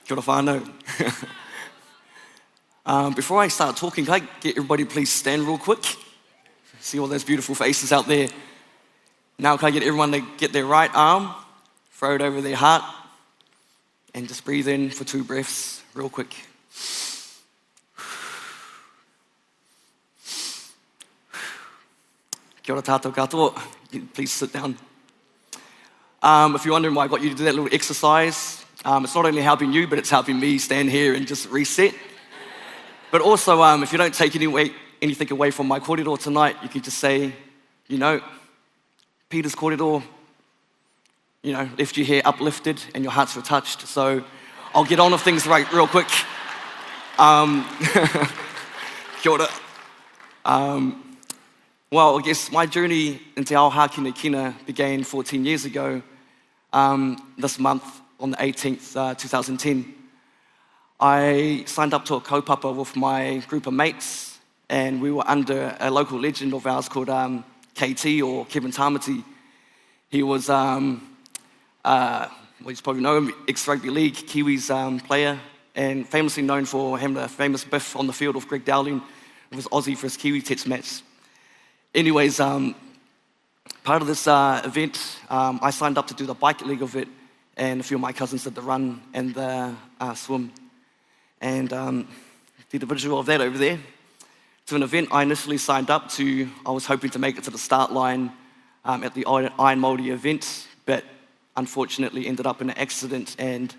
Kia ora whānau. Before I start talking, can I get everybody please stand real quick? See all those beautiful faces out there. Now can I get everyone to get their right arm, throw it over their heart, and just breathe in for 2 breaths real quick. Kia ora tātou katoa. Please sit down. If you're wondering why I got you to do that little exercise, it's not only helping you, but it's helping me stand here and just reset. But also, if you don't take anything away from my kōrero tonight, you can just say, Peter's kōrero, left your hair uplifted and your hearts were touched. So I'll get on with things real quick. Kia ora. Well, I guess my journey into Ao Hākinakina began 14 years ago, this month on the 18th, 2010. I signed up to a kaupapa with my group of mates, and we were under a local legend of ours called KT, or Kevin Tamati. He was, you probably know him, ex-rugby league, Kiwis player, and famously known for having a famous biff on the field with Greg Dowling with his Aussie for his Kiwi Tets match. Anyways, part of this event, I signed up to do the bike leg of it, and a few of my cousins did the run and the swim. And did a visual of that over there. To an event I initially signed up to, I was hoping to make it to the start line at the Iron Māori event, but unfortunately ended up in an accident and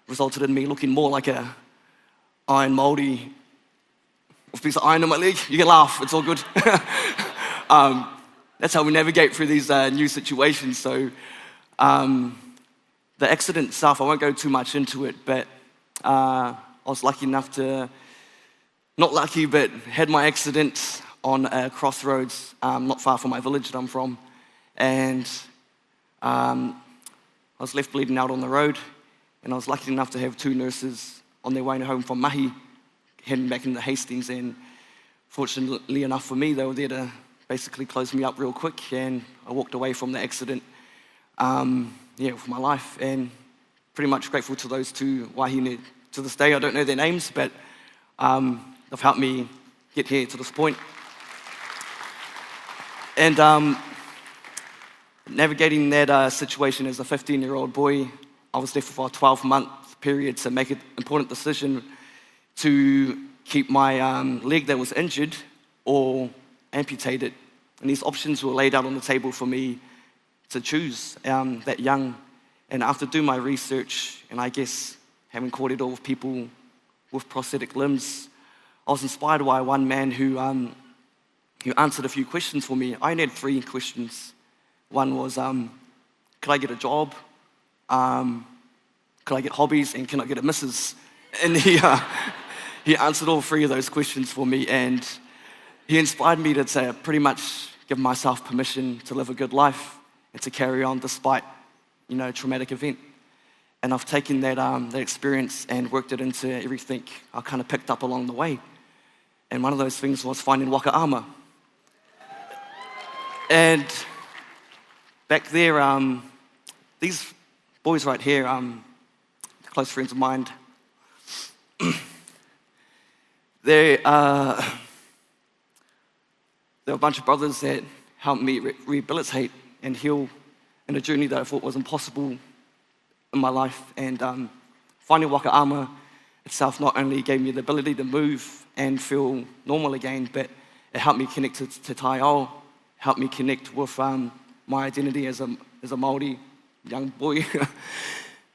resulted in me looking more like a Iron Māori with a piece of iron in my leg. You can laugh, it's all good. That's how we navigate through these new situations. So the accident itself, I won't go too much into it, but I was lucky enough to, not lucky, but had my accident on a crossroads not far from my village that I'm from. And I was left bleeding out on the road, and I was lucky enough to have 2 nurses on their way home from Mahi, heading back into Hastings, and fortunately enough for me, they were there to basically close me up real quick, and I walked away from the accident, with my life, and pretty much grateful to those 2 wahine. To this day, I don't know their names, but they've helped me get here to this point. And navigating that situation as a 15-year-old boy, I was there for a 12-month period to make an important decision to keep my leg that was injured or amputate it. And these options were laid out on the table for me to choose that young. And after doing my research, and I guess having kōrero with people with prosthetic limbs, I was inspired by one man who answered a few questions for me. I only had 3 questions. One was, could I get a job? Could I get hobbies? And can I get a missus? And he answered all 3 of those questions for me, and he inspired me to pretty much give myself permission to live a good life and to carry on despite, a traumatic event. And I've taken that experience and worked it into everything I kind of picked up along the way. And one of those things was finding waka armor. And back there, these boys right here, close friends of mine, they're a bunch of brothers that helped me rehabilitate and heal in a journey that I thought was impossible in my life. And finding waka armor itself not only gave me the ability to move and feel normal again, but it helped me connect to Tai Ao, helped me connect with my identity as a Māori young boy.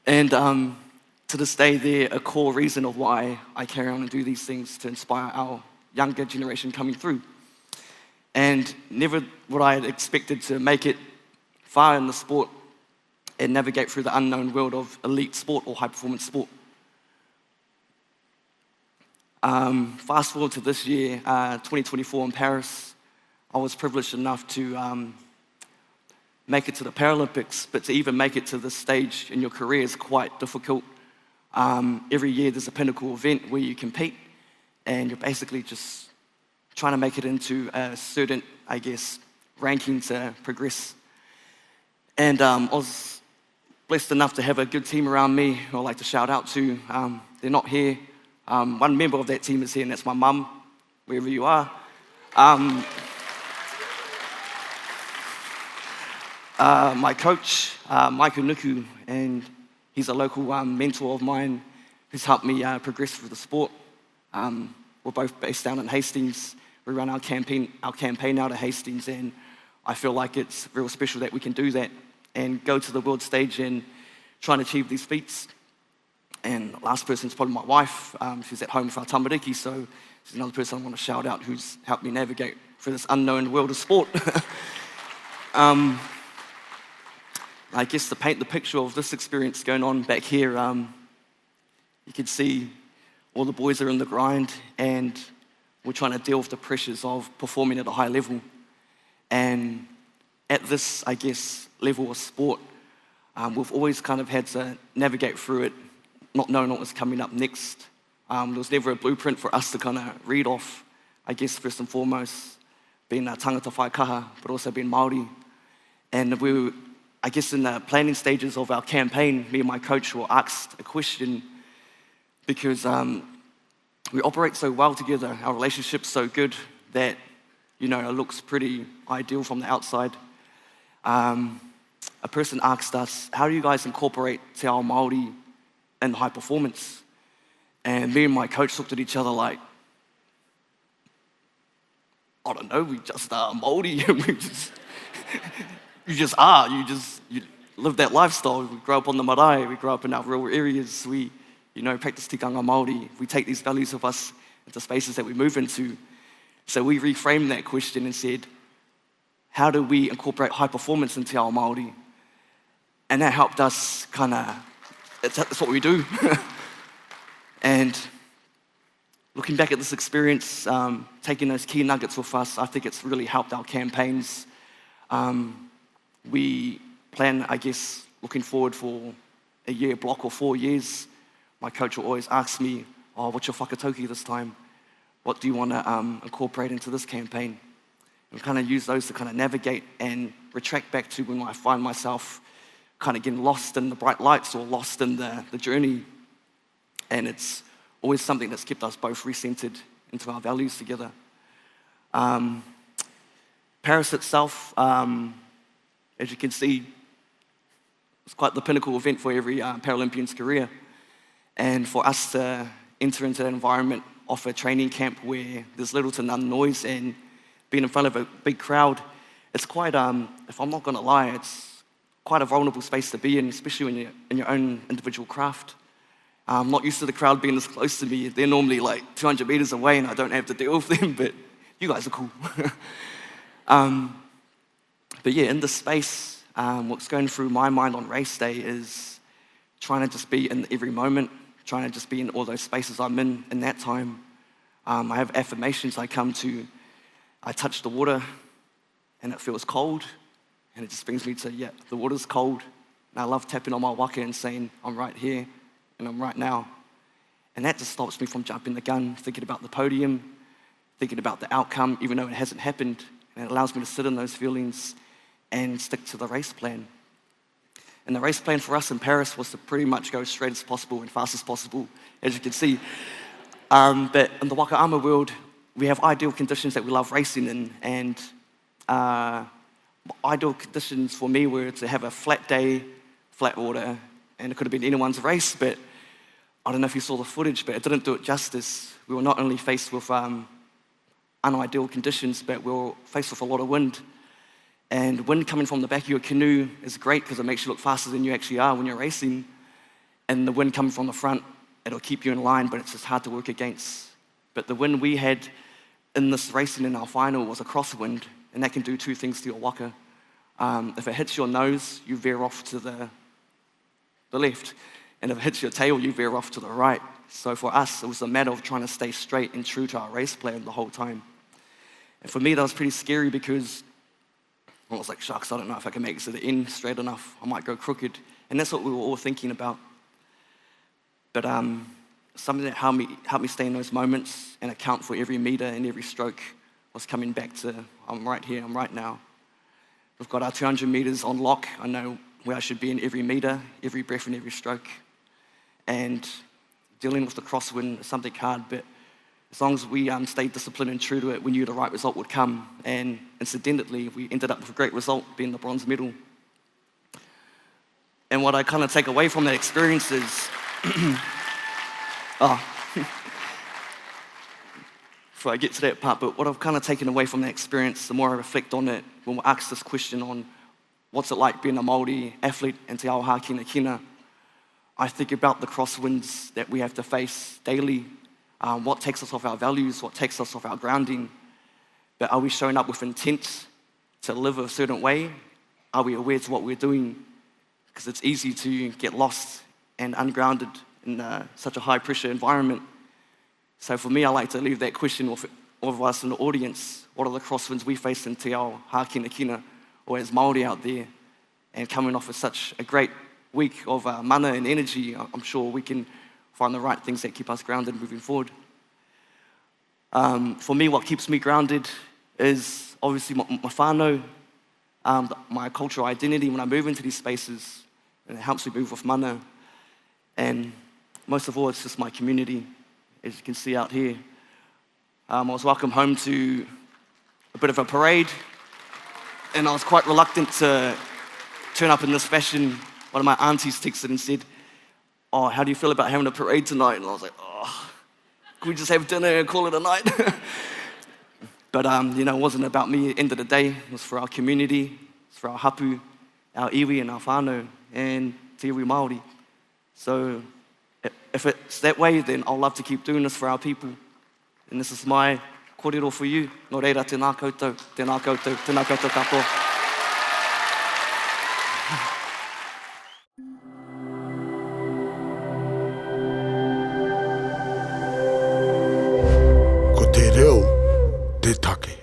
And to this day, they're a core reason of why I carry on and do these things to inspire our younger generation coming through. And never would I have expected to make it far in the sport and navigate through the unknown world of elite sport or high-performance sport. Fast forward to this year, 2024 in Paris, I was privileged enough to make it to the Paralympics, but to even make it to this stage in your career is quite difficult. Every year there's a pinnacle event where you compete, and you're basically just trying to make it into a certain, ranking to progress. And I was blessed enough to have a good team around me who I'd like to shout out to. They're not here. One member of that team is here, and that's my mum, wherever you are. My coach, Maiko Nuku, and he's a local mentor of mine who's helped me progress through the sport. We're both based down in Hastings. We run our campaign out of Hastings, and I feel like it's real special that we can do that and go to the world stage and try and achieve these feats. And the last person's probably my wife. She's at home with our tamariki, so she's another person I want to shout out who's helped me navigate through this unknown world of sport. I guess to paint the picture of this experience going on back here, you can see all the boys are in the grind and we're trying to deal with the pressures of performing at a high level. And at this, I guess, level of sport, we've always kind of had to navigate through it, not knowing what was coming up next. There was never a blueprint for us to kind of read off, I guess, first and foremost, being a tangata whaikaha, but also being Māori. And we were, I guess, in the planning stages of our campaign, me and my coach were asked a question because we operate so well together, our relationship's so good that, you know, it looks pretty ideal from the outside. A person asked us, how do you guys incorporate te ao Māori in high performance? And me and my coach looked at each other like, I don't know, we just are Māori. You just are, you live that lifestyle. We grow up on the marae, we grow up in our rural areas, we, you know, practice tikanga Māori. We take these values with us into spaces that we move into. So we reframed that question and said, how do we incorporate high performance in te ao Māori? And that helped us kind of, that's what we do. And looking back at this experience, taking those key nuggets with us, I think it's really helped our campaigns. We plan, I guess, looking forward for a year block or 4 years. My coach will always ask me, oh, what's your whakatauki this time? What do you want to incorporate into this campaign? And kind of use those to kind of navigate and retract back to when I find myself kind of getting lost in the bright lights or lost in the journey. And it's always something that's kept us both recentered into our values together. Paris itself, as you can see, it's quite the pinnacle event for every Paralympian's career. And for us to enter into that environment of a training camp where there's little to none noise and being in front of a big crowd, it's quite, if I'm not going to lie, it's quite a vulnerable space to be in, especially when you're in your own individual craft. I'm not used to the crowd being this close to me. They're normally like 200 meters away and I don't have to deal with them, but you guys are cool. But yeah, in this space, what's going through my mind on race day is trying to just be in every moment, trying to just be in all those spaces I'm in that time. I have affirmations I come to. I touch the water and it feels cold and it just brings me to, yeah, the water's cold. And I love tapping on my waka and saying, I'm right here and I'm right now. And that just stops me from jumping the gun, thinking about the podium, thinking about the outcome, even though it hasn't happened. And it allows me to sit in those feelings and stick to the race plan. And the race plan for us in Paris was to pretty much go as straight as possible and fast as possible, as you can see. But in the waka ama world, we have ideal conditions that we love racing in. And ideal conditions for me were to have a flat day, flat water, and it could have been anyone's race, but I don't know if you saw the footage, but it didn't do it justice. We were not only faced with unideal conditions, but we were faced with a lot of wind. And wind coming from the back of your canoe is great because it makes you look faster than you actually are when you're racing. And the wind coming from the front, it'll keep you in line, but it's just hard to work against. But the wind we had in this racing in our final was a crosswind, and that can do two things to your waka. If it hits your nose, you veer off to the left. And if it hits your tail, you veer off to the right. So for us, it was a matter of trying to stay straight and true to our race plan the whole time. And for me, that was pretty scary because I was like, shucks, I don't know if I can make it to the end straight enough. I might go crooked. And that's what we were all thinking about. But something that helped me stay in those moments and account for every meter and every stroke was coming back to, I'm right here, I'm right now. We've got our 200 meters on lock. I know where I should be in every metre, every breath and every stroke. And dealing with the crosswind is something hard, but as long as we stayed disciplined and true to it, we knew the right result would come. And incidentally, we ended up with a great result, being the bronze medal. And what I kind of take away from that experience is, before I get to that part, but what I've kind of taken away from that experience, the more I reflect on it, when we ask this question on what's it like being a Māori athlete in Te Ao Hākinakina, I think about the crosswinds that we have to face daily, what takes us off our values, what takes us off our grounding. But are we showing up with intent to live a certain way? Are we aware to what we're doing? Because it's easy to get lost and ungrounded in such a high-pressure environment. So for me, I like to leave that question with all of us in the audience. What are the crosswinds we face in Te Ao Hākinakina, or as Māori out there? And coming off of such a great week of mana and energy, I'm sure we can find the right things that keep us grounded moving forward. For me, what keeps me grounded is obviously my whānau, my cultural identity when I move into these spaces, and it helps me move with mana. And most of all, it's just my community, as you can see out here. I was welcomed home to a bit of a parade, and I was quite reluctant to turn up in this fashion. One of my aunties texted and said, "Oh, how do you feel about having a parade tonight?" And I was like, "Oh, can we just have dinner and call it a night?" But it wasn't about me at the end of the day. It was for our community, it's for our hapu, our iwi and our whānau, and te iwi Māori. So if it's that way, then I'll love to keep doing this for our people. And this is my kōrero for you. Nō reira, tēnā koutou, tēnā koutou, tēnā koutou katoa. Ko te reo, te take.